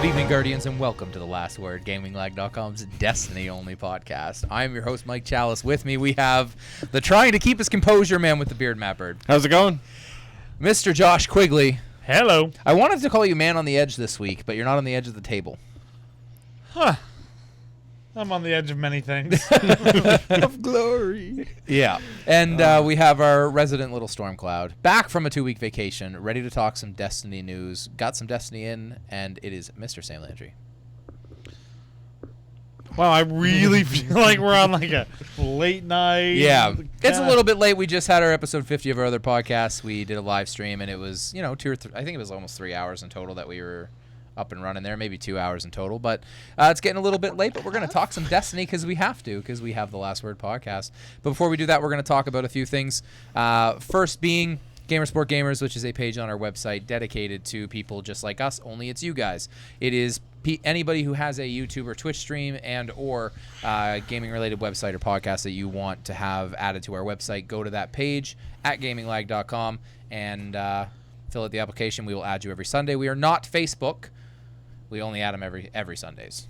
Good evening, Guardians, and welcome to The Last Word, GamingLagg.com's Destiny-only podcast. I'm your host, Mike Chalice. With me, we have the trying to keep his composure man with the beard, Matt Bird. How's it going? Mr. Josh Quigley. Hello. I wanted to call you man on the edge this week, but you're not on the edge of the table. Huh. I'm on the edge of many things. Of glory. Yeah. And we have our resident little storm cloud back from a 2-week vacation, ready to talk some Destiny news. Got some Destiny in, and it is Mr. Sam Landry. Wow, I really feel like we're on like a late night. Yeah. It's a little bit late. We just had our episode 50 of our other podcast. We did a live stream, and it was, 2 or 3, I think it was almost 3 hours in total that we were up and running there, maybe 2 hours in total, but it's getting a little bit late, but we're going to talk some Destiny because we have the Last Word podcast. But before we do that, we're going to talk about a few things. First being Gamersport Gamers, which is a page on our website dedicated to people just like us, only it's you guys. It is anybody who has a YouTube or Twitch stream and or gaming-related website or podcast that you want to have added to our website, go to that page at GamingLagg.com and fill out the application. We will add you every Sunday. We are not Facebook. We only add them every Sundays.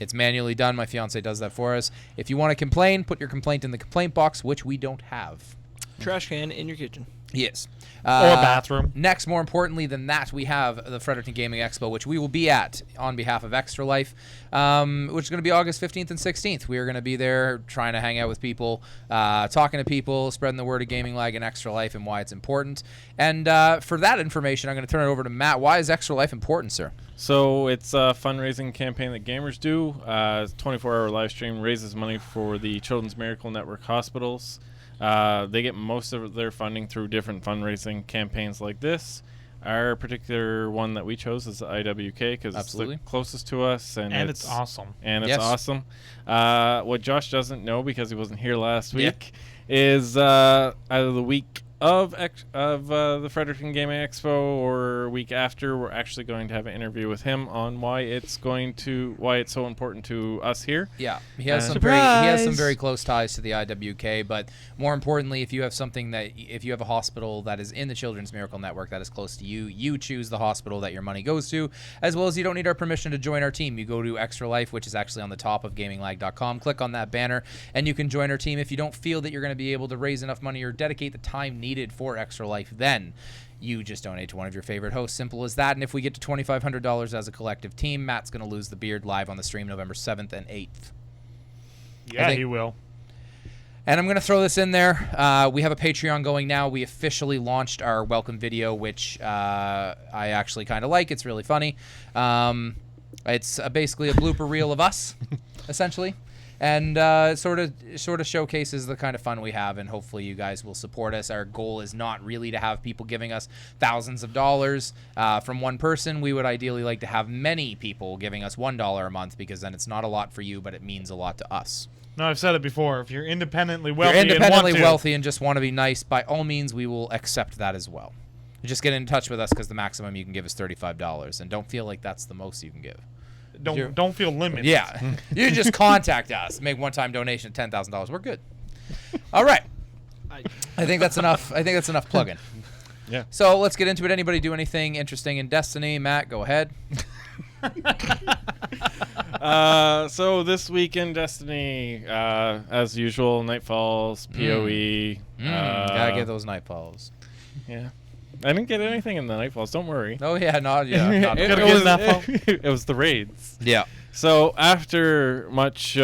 It's manually done. My fiance does that for us. If you want to complain, put your complaint in the complaint box, which we don't have. Trash can in your kitchen. Yes. Or a bathroom. Next, more importantly than that, we have the Fredericton Gaming Expo, which we will be at on behalf of Extra Life, which is going to be August 15th and 16th. We are going to be there trying to hang out with people, talking to people, spreading the word of Gaming Lagg and Extra Life and why it's important. And for that information, I'm going to turn it over to Matt. Why is Extra Life important, sir? So it's a fundraising campaign that gamers do. 24-hour live stream raises money for the Children's Miracle Network hospitals. They get most of their funding through different fundraising campaigns like this. Our particular one that we chose is the IWK because it's the closest to us. And it's awesome. And it's awesome. What Josh doesn't know because he wasn't here last week is either the week of the Fredericton Gaming Expo or week after, we're actually going to have an interview with him on why it's so important to us here. Yeah, he has some very close ties to the IWK, but more importantly, if you have a hospital that is in the Children's Miracle Network that is close to you, you choose the hospital that your money goes to, as well as you don't need our permission to join our team. You go to Extra Life, which is actually on the top of GamingLagg.com, click on that banner, and you can join our team. If you don't feel that you're going to be able to raise enough money or dedicate the time needed for Extra Life, then you just donate to one of your favorite hosts. Simple as that. And if we get to $2,500 as a collective team, Matt's going to lose the beard live on the stream November 7th and 8th. Yeah, he will. And I'm going to throw this in there. We have a Patreon going now. We officially launched our welcome video, which I actually kind of like. It's really funny. It's basically a blooper reel of us, essentially. And it sort of showcases the kind of fun we have, and hopefully you guys will support us. Our goal is not really to have people giving us thousands of dollars from one person. We would ideally like to have many people giving us $1 a month, because then it's not a lot for you, but it means a lot to us. No, I've said it before. If you're independently wealthy, and just want to be nice, by all means, we will accept that as well. Just get in touch with us, because the maximum you can give is $35, and don't feel like that's the most you can give. Don't feel limited. Yeah. You just contact us. Make one-time donation of $10,000. We're good. All right. I think that's enough. Plugging. Yeah. So let's get into it. Anybody do anything interesting in Destiny? Matt, go ahead. So this week in Destiny, as usual, Nightfalls, PoE. Gotta get those Nightfalls. Yeah. I didn't get anything in the Nightfalls. Don't worry. Oh yeah, not it was the raids. Yeah. So after much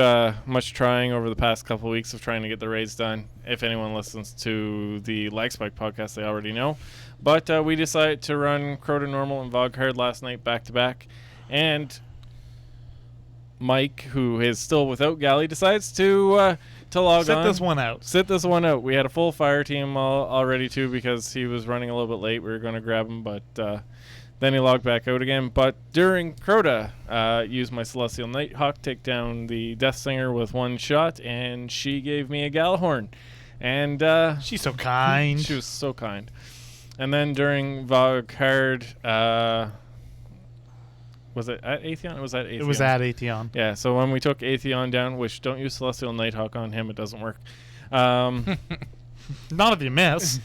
trying over the past couple of weeks of trying to get the raids done, if anyone listens to the Lagg Spike podcast, they already know. But we decided to run Crota Normal and Voghard last night back to back, and Mike, who is still without Galley, decides to log on. Sit this one out. We had a full fire team already too, because he was running a little bit late. We were going to grab him, but then he logged back out again. But during Crota, used my Celestial Nighthawk, take down the Death Singer with one shot, and she gave me a Galahorn. And she's so kind. She was so kind. And then during Voghard, was it at Atheon? It was at Atheon. It was at Atheon. Yeah, so when we took Atheon down, which don't use Celestial Nighthawk on him, it doesn't work. Not if you miss.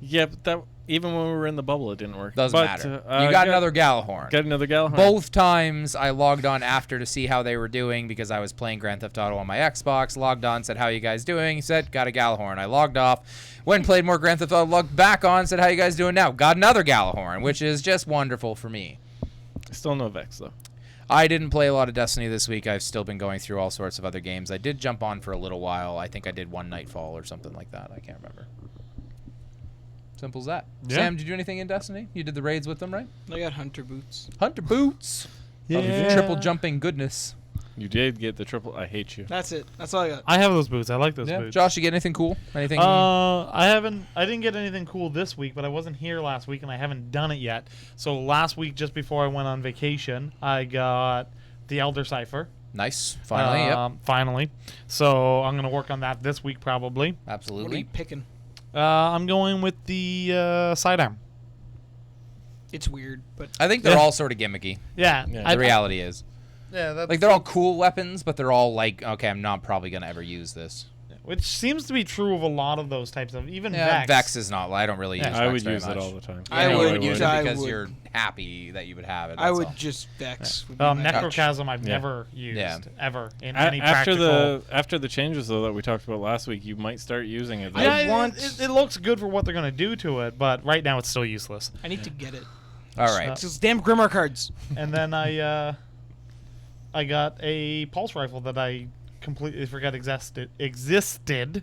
Yeah, but Even when we were in the bubble, it didn't work. Doesn't matter. You got another Galahorn. Got another Galahorn. Both times I logged on after to see how they were doing because I was playing Grand Theft Auto on my Xbox. Logged on, said, how you guys doing? He said, got a Galahorn. I logged off, went and played more Grand Theft Auto, logged back on, said, how you guys doing now? Got another Galahorn, which is just wonderful for me. Still no Vex, though. I didn't play a lot of Destiny this week. I've still been going through all sorts of other games. I did jump on for a little while. I think I did one Nightfall or something like that. I can't remember. Simple as that. Yeah. Sam, did you do anything in Destiny? You did the raids with them, right? I got hunter boots. Hunter boots. Yeah. Triple jumping goodness. You did get the triple. I hate you. That's it. That's all I got. I have those boots. I like those boots. Josh, you get anything cool? Anything? I didn't get anything cool this week, but I wasn't here last week and I haven't done it yet. So last week, just before I went on vacation, I got the Elder Cipher. Nice. Finally, yep. Finally. So I'm gonna work on that this week probably. Absolutely. What are you picking? I'm going with the sidearm. It's weird, but I think they're all sort of gimmicky. Yeah. The reality is. Yeah. That's Like, they're all cool weapons, but they're all like, okay, I'm not probably going to ever use this. Which seems to be true of a lot of those types of, even Yeah, Vex. Vex is not. I don't really use Vex I would very use much. it all the time. I would use it I because would. you're happy that you would have it. I that's would all. just Vex. would be my Necrochasm I've Yeah. never used, Yeah. ever, in any After practical... after the changes, though, that we talked about last week, you might start using it. Yeah, I want- it looks good for what they're going to do to it, but right now it's still useless. I need to get it. All right. It's those damn Grimoire cards. And then I got a pulse rifle that I completely forgot existed. Exhausted.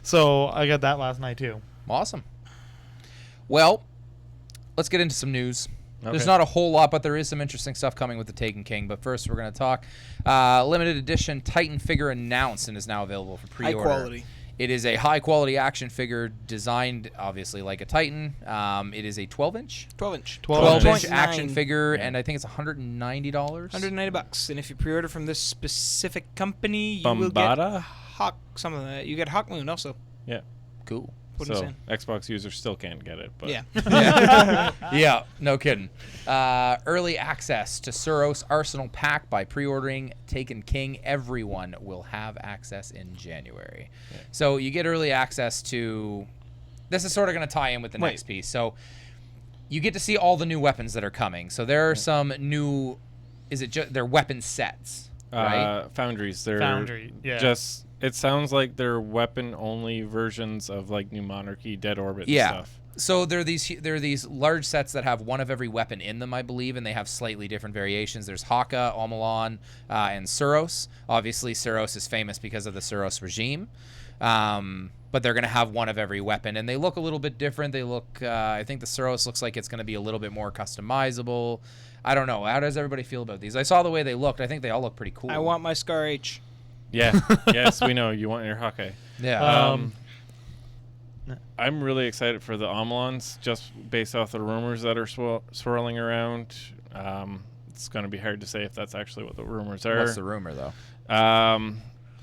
So I got that last night too. Awesome. Well, let's get into some news. There's Okay. not a whole lot, but there is some interesting stuff coming with the Taken King. But first, we're going to talk limited edition Titan figure announced and is now available for High pre-order. quality. It is a high-quality action figure designed, obviously, like a Titan. It is a 12-inch. 12-inch. 12-inch 12.9. action figure, Yeah. and I think it's $190. $190. And if you pre-order from this specific company, you will get Bombada? Hawk. Some of that. You get Hawk Moon also. Yeah. Cool. What are you So saying? Xbox users still can't get it. But Yeah. Yeah, no kidding. Early access to Suros Arsenal Pack by pre-ordering Taken King. Everyone will have access in January. Yeah. So you get early access to... This is sort of going to tie in with the Wait. next piece. So you get to see all the new weapons that are coming. So there are some new... Is it just... They're weapon sets, right? Foundries. They're Foundry, yeah. just... It sounds like they're weapon-only versions of like New Monarchy, Dead Orbit, Yeah. and stuff. So there are these large sets that have one of every weapon in them, I believe, and they have slightly different variations. There's Haka, Omelan, and Suros. Obviously, Suros is famous because of the Suros regime, but they're going to have one of every weapon, and they look a little bit different. They look, I think the Suros looks like it's going to be a little bit more customizable. I don't know. How does everybody feel about these? I saw the way they looked. I think they all look pretty cool. I want my Scar H. Yeah. Yes, we know. You want your Hawkeye. Yeah. I'm really excited for the Omelons, just based off the rumors that are swirling around. It's going to be hard to say if that's actually what the rumors are. What's the rumor, though?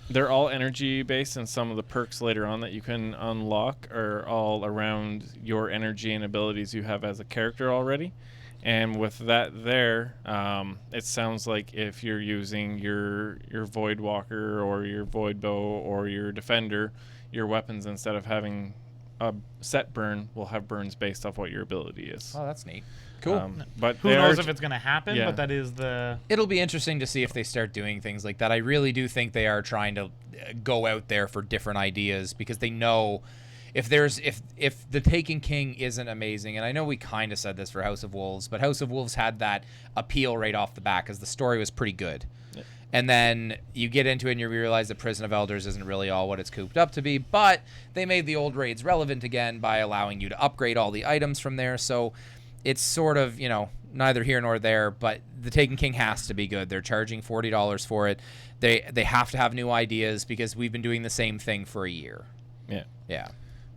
They're all energy based, and some of the perks later on that you can unlock are all around your energy and abilities you have as a character already. And with that there, it sounds like if you're using your Void Walker or your Void Bow or your Defender, your weapons, instead of having a set burn, will have burns based off what your ability is. Oh, that's neat. Cool. But Who they knows are if it's going to happen, yeah. but that is the... It'll be interesting to see if they start doing things like that. I really do think they are trying to go out there for different ideas because they know if the Taken King isn't amazing, and I know we kind of said this for House of Wolves, but House of Wolves had that appeal right off the bat because the story was pretty good. Yeah. And then you get into it and you realize that Prison of Elders isn't really all what it's cooped up to be, but they made the old raids relevant again by allowing you to upgrade all the items from there. So it's sort of, neither here nor there, but the Taken King has to be good. They're charging $40 for it. They have to have new ideas because we've been doing the same thing for a year. Yeah. Yeah.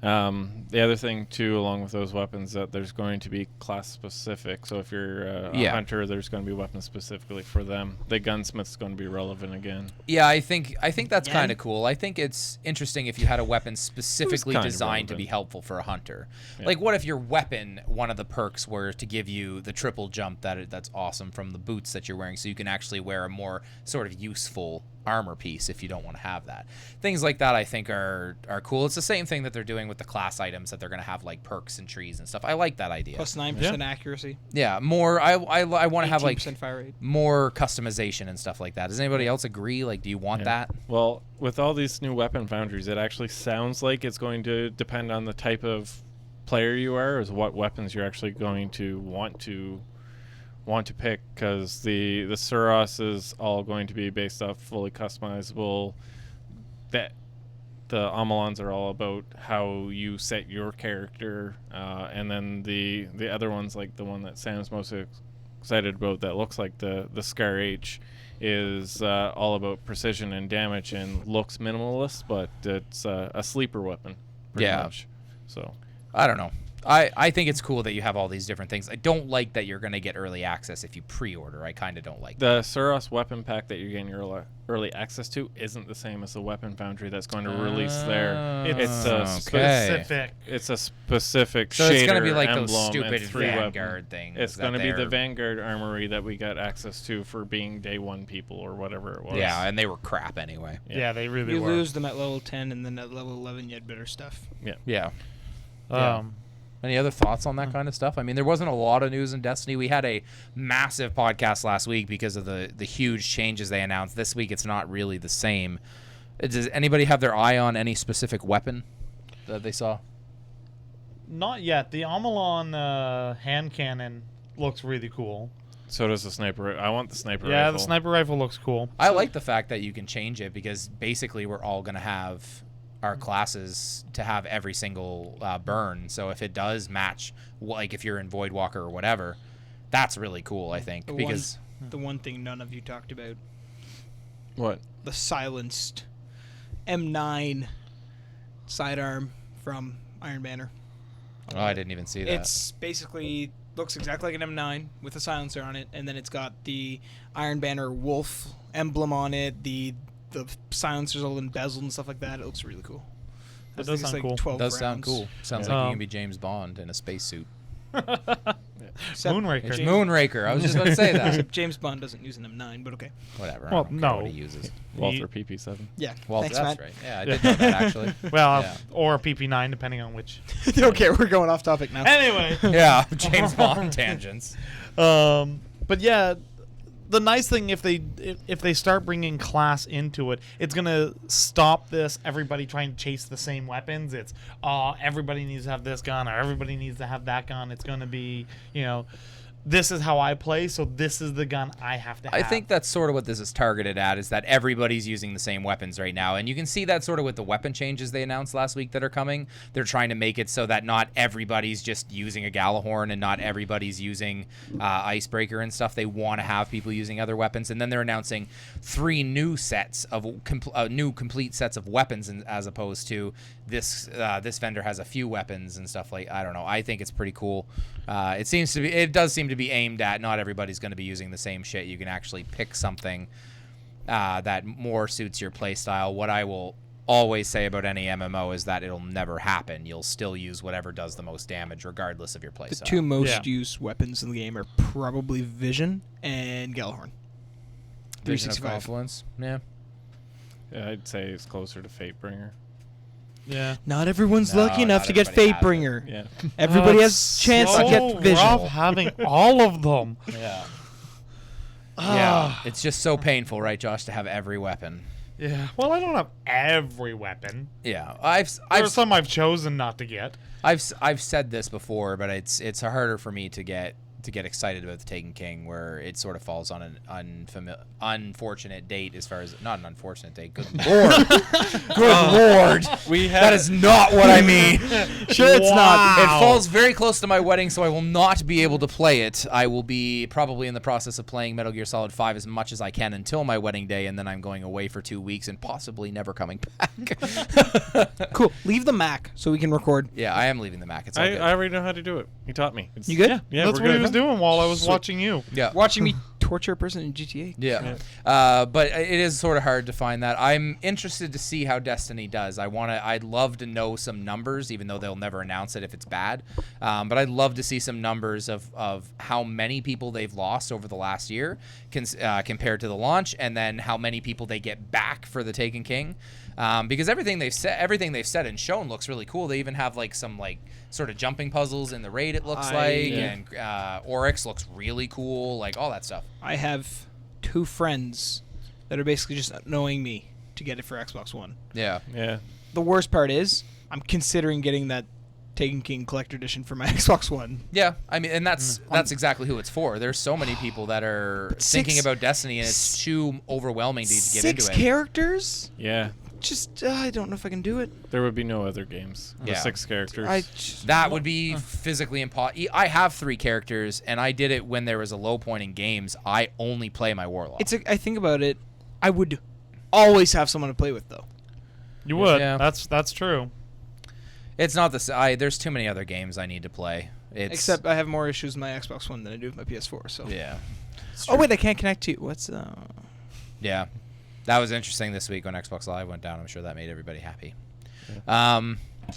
The other thing, too, along with those weapons, that there's going to be class-specific. So if you're a hunter, there's going to be weapons specifically for them. The gunsmith's going to be relevant again. Yeah, I think that's kind of cool. I think it's interesting if you had a weapon specifically designed to be helpful for a hunter. Yeah. Like, what if your weapon, one of the perks were to give you the triple jump that's awesome from the boots that you're wearing, so you can actually wear a more sort of useful armor piece if you don't want to have that. Things like that I think are cool. It's the same thing that they're doing with the class items, that they're going to have like perks and trees and stuff. I like that idea. Plus 9% accuracy. Yeah, more. I want to have like fire rate. More customization and stuff like that. Does anybody else agree? Like, do you want that? Well, with all these new weapon foundries, it actually sounds like it's going to depend on the type of player you are, as what weapons you're actually going to want to pick, because the Suros is all going to be based off fully customizable. That the Amalons are all about how you set your character, and then the other ones, like the one that Sam's most excited about, that looks like the Scar H, is all about precision and damage and looks minimalist, but it's a sleeper weapon pretty much. So I don't know. I think it's cool that you have all these different things. I don't like that you're going to get early access if you pre-order. I kind of don't like the Suros weapon pack that you're getting early access to isn't the same as the weapon foundry that's going to release there. It's a specific. It's a specific so shader. It's going to be like emblem those stupid and Vanguard things. It's going to be the Vanguard armory that we got access to for being day one people or whatever it was. Yeah, and they were crap anyway. Yeah, they really were. You lose them at level 10, and then at level 11 you had better stuff. Yeah. Any other thoughts on that kind of stuff? I mean, there wasn't a lot of news in Destiny. We had a massive podcast last week because of the huge changes they announced. This week, it's not really the same. Does anybody have their eye on any specific weapon that they saw? Not yet. The Amalon hand cannon looks really cool. So does the sniper. I want the sniper rifle. Yeah, the sniper rifle looks cool. I like the fact that you can change it, because basically we're all going to have our classes to have every single burn. So if it does match, like if you're in Voidwalker or whatever, that's really cool, I think. The one thing none of you talked about. What? The silenced M9 sidearm from Iron Banner. Oh, I didn't even see that. It's basically looks exactly like an M9 with a silencer on it, and then it's got the Iron Banner wolf emblem on it, the silencers all embezzled and stuff like that. It looks really cool. It does sound cool. 12 does rounds. sound cool. Sounds like you can be James Bond in a spacesuit. Moonraker. It's Moonraker. I was just about to say that. Except James Bond doesn't use an M9, but okay. Whatever. Well, I don't care no. what he uses. Walther PP7. Yeah. Walter, Thanks, that's Matt. right. Yeah, I did know that actually. Well, or a PP9, depending on which. Okay, we're going off topic now. Anyway. Yeah, James Bond tangents. But yeah, the nice thing, if they start bringing class into it, it's gonna stop this everybody trying to chase the same weapons. It's everybody needs to have this gun, or everybody needs to have that gun. It's gonna be, this is how I play, so this is the gun I have to have. I think that's sort of what this is targeted at, is that everybody's using the same weapons right now. And you can see that sort of with the weapon changes they announced last week that are coming. They're trying to make it so that not everybody's just using a Galahorn and not everybody's using Icebreaker and stuff. They want to have people using other weapons. And then they're announcing 3 new sets of complete sets of weapons, as opposed to this vendor has a few weapons and stuff like. I don't know. I think it's pretty cool. It does seem to be aimed at not everybody's going to be using the same shit. You can actually pick something that more suits your play style. What I will always say about any MMO is that it'll never happen. You'll still use whatever does the most damage, regardless of your play style. The 2 most used weapons in the game are probably Vision and Galahorn. Vision of Confluence. Yeah, I'd say it's closer to Fatebringer. Yeah. Not everyone's lucky enough to get Fatebringer. Yeah. Everybody has chance to get Vision. Rough having all of them. Yeah. Yeah. It's just so painful, right, Josh, to have every weapon. Yeah. Well, I don't have every weapon. Yeah. There's some I've chosen not to get. I've said this before, but it's harder for me to get get excited about the Taken King, where it sort of falls on an unfortunate date. As far as not an unfortunate date. Good lord, good lord. That is not what I mean. Sure, it's not. It falls very close to my wedding, so I will not be able to play it. I will be probably in the process of playing Metal Gear Solid 5 as much as I can until my wedding day, and then I'm going away for 2 weeks and possibly never coming back. Cool. Leave the Mac so we can record. Yeah, I am leaving the Mac. It's all good. I already know how to do it. He taught me. You good? Yeah, That's we're what good. he was doing while I was watching you. Yeah. Watching me torture a person in GTA. Yeah. But it is sort of hard to find that. I'm interested to see how Destiny does. I'd love to know some numbers, even though they'll never announce it if it's bad. But I'd love to see some numbers of how many people they've lost over the last year compared to the launch, and then how many people they get back for the Taken King. Because everything they've said and shown looks really cool. They even have like some like sort of jumping puzzles in the raid, it looks and Oryx looks really cool, like all that stuff. I have 2 friends that are basically just knowing me to get it for Xbox One. Yeah. Yeah. The worst part is I'm considering getting that Taken King Collector Edition for my Xbox One. Yeah, I mean, and that's exactly who it's for. There's so many people that are thinking about Destiny, and it's too overwhelming to get into it. 6 characters? Yeah. Just I don't know if I can do it. There would be no other games with Yeah. 6 characters. That would be physically impossible. I have 3 characters, and I did it when there was a low point in games. I only play my Warlock. I think about it. I would always have someone to play with, though. You would. Yeah. That's true. It's not the. There's too many other games I need to play. Except I have more issues with my Xbox One than I do with my PS4. So. Yeah. Oh wait, I can't connect to. What's Yeah. That was interesting this week when Xbox Live went down. I'm sure that made everybody happy. Yeah.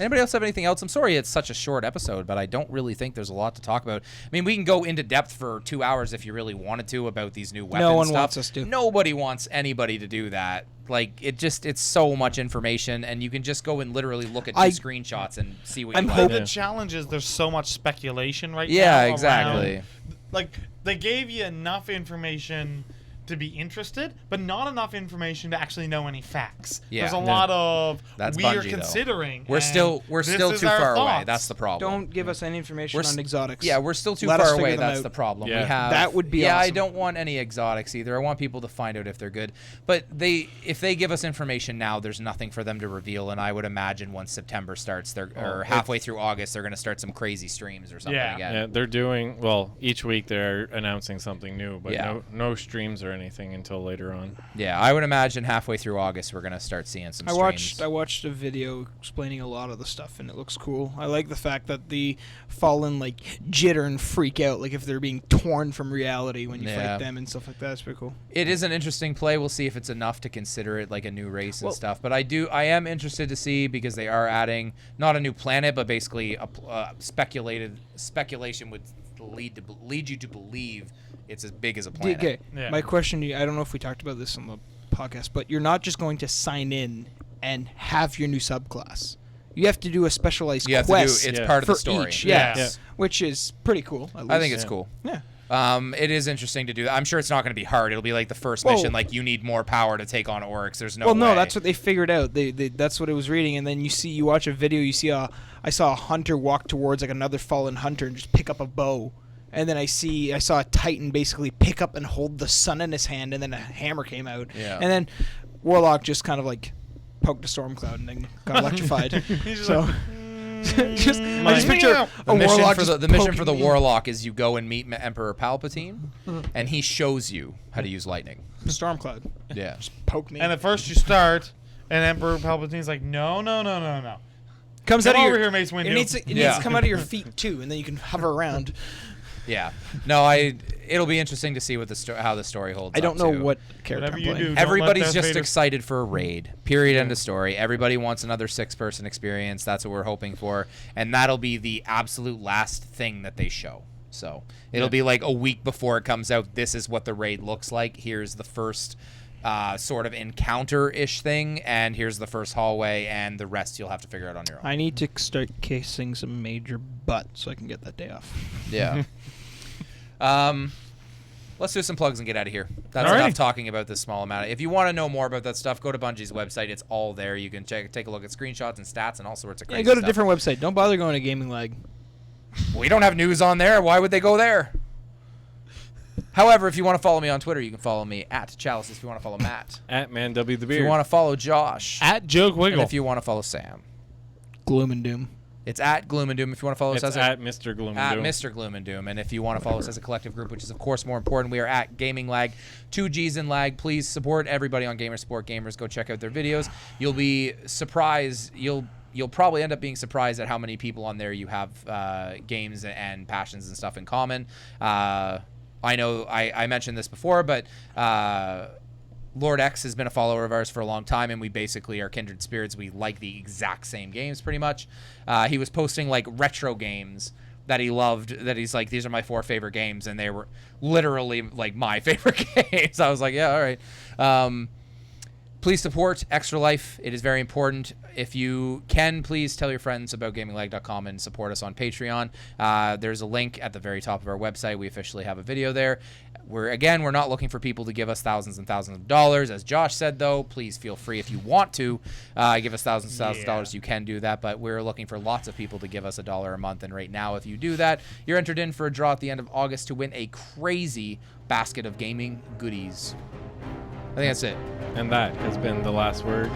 Anybody else have anything else? I'm sorry it's such a short episode, but I don't really think there's a lot to talk about. I mean, we can go into depth for 2 hours if you really wanted to about these new weapons. No one stuff. wants us to. Nobody wants anybody to do that. Like, it's so much information, and you can just go and literally look at 2 screenshots and see what you like. The challenge is there's so much speculation right now. Yeah, exactly. Around, like, they gave you enough information to be interested, but not enough information to actually know any facts. Yeah. There's a lot of That's we are Bungie, considering. We're still too far away. That's the problem. Don't give us any information on exotics. Yeah, we're still too Let us far figure away. them That's out. the problem. Yeah. We have That would be I awesome. don't want any exotics either. I want people to find out if they're good. But if they give us information now, there's nothing for them to reveal. And I would imagine once September starts, or halfway through August, they're going to start some crazy streams or something again. Yeah, they're doing each week they're announcing something new, but no streams or anything until later on. Yeah, I would imagine halfway through August we're gonna start seeing some streams. I watched a video explaining a lot of the stuff, and it looks cool. I like the fact that the Fallen like jitter and freak out, like if they're being torn from reality when you fight them and stuff like that. It's pretty cool. It is an interesting play. We'll see if it's enough to consider it like a new race and stuff. But I am interested to see, because they are adding not a new planet, but basically a speculation would lead you to believe it's as big as a planet. Okay. Yeah. My question to you, I don't know if we talked about this on the podcast, but you're not just going to sign in and have your new subclass. You have to do a specialized quest. It's part of the story. Each, Yeah. Which is pretty cool. At least. I think it's cool. Yeah. It is interesting to do that. I'm sure it's not going to be hard. It'll be like the first mission, like you need more power to take on Oryx. There's no way. no, that's what they figured out. That's what I was reading, and then you watch a video, you see I saw a hunter walk towards like another fallen hunter and just pick up a bow. And then I saw a Titan basically pick up and hold the sun in his hand, and then a hammer came out. Yeah. And then Warlock just kind of like poked a storm cloud and then got electrified. So I just picture a Warlock. The mission for the Warlock is you go and meet Emperor Palpatine, and he shows you how to use lightning. Storm cloud. Yeah. Just poke me. And at first you start, and Emperor Palpatine's like, no. Comes Come out of over your, here, Mace Windu. It needs to come out of your feet too, and then you can hover around. Yeah. No, it'll be interesting to see what how the story holds. I don't up know too. what character Whatever I'm you playing. do, don't Everybody's let Darth just Vader- excited for a raid. Period. End of story. Everybody wants another 6-person experience. That's what we're hoping for, and that'll be the absolute last thing that they show. So it'll be like a week before it comes out. This is what the raid looks like. Here's the first sort of encounter-ish thing, and here's the first hallway, and the rest you'll have to figure out on your own. I need to start kissing some major butt so I can get that day off. Yeah. Let's do some plugs and get out of here. That's Alrighty. enough talking about this small amount. If you want to know more about that stuff, go to Bungie's website. It's all there. You can take a look at screenshots and stats and all sorts of crazy Go to a stuff. different website. Don't bother going to Gaming Lagg. We don't have news on there. Why would they go there? However, if you want to follow me on Twitter, you can follow me at Chalices. If you want to follow Matt, at ManW the Beard. If you want to follow Josh, at Joke Wiggle. And if you want to follow Sam, Gloom and Doom. It's at Gloom and Doom. If you want to follow us at Mr. Gloom and Doom. At Mr. Gloom and Doom. And if you want to follow us as a collective group, which is of course more important, we are at Gaming Lagg, 2 G's in Lagg. Please support everybody on Gamer Support Gamers. Go check out their videos. You'll be surprised. You'll probably end up being surprised at how many people on there you have games and passions and stuff in common. I know I mentioned this before, but Lord X has been a follower of ours for a long time, and we basically are kindred spirits. We like the exact same games pretty much. He was posting like retro games that he loved, that he's like, these are my 4 favorite games, and they were literally like my favorite games. I was like, yeah, all right. Please support Extra Life. It is very important. If you can, please tell your friends about GamingLag.com and support us on Patreon. There's a link at the very top of our website. We officially have a video there. We're not looking for people to give us thousands and thousands of dollars. As Josh said, though, please feel free if you want to give us thousands of dollars. You can do that, but we're looking for lots of people to give us $1 a month. And right now, if you do that, you're entered in for a draw at the end of August to win a crazy basket of gaming goodies. I think that's it. And that has been the last word.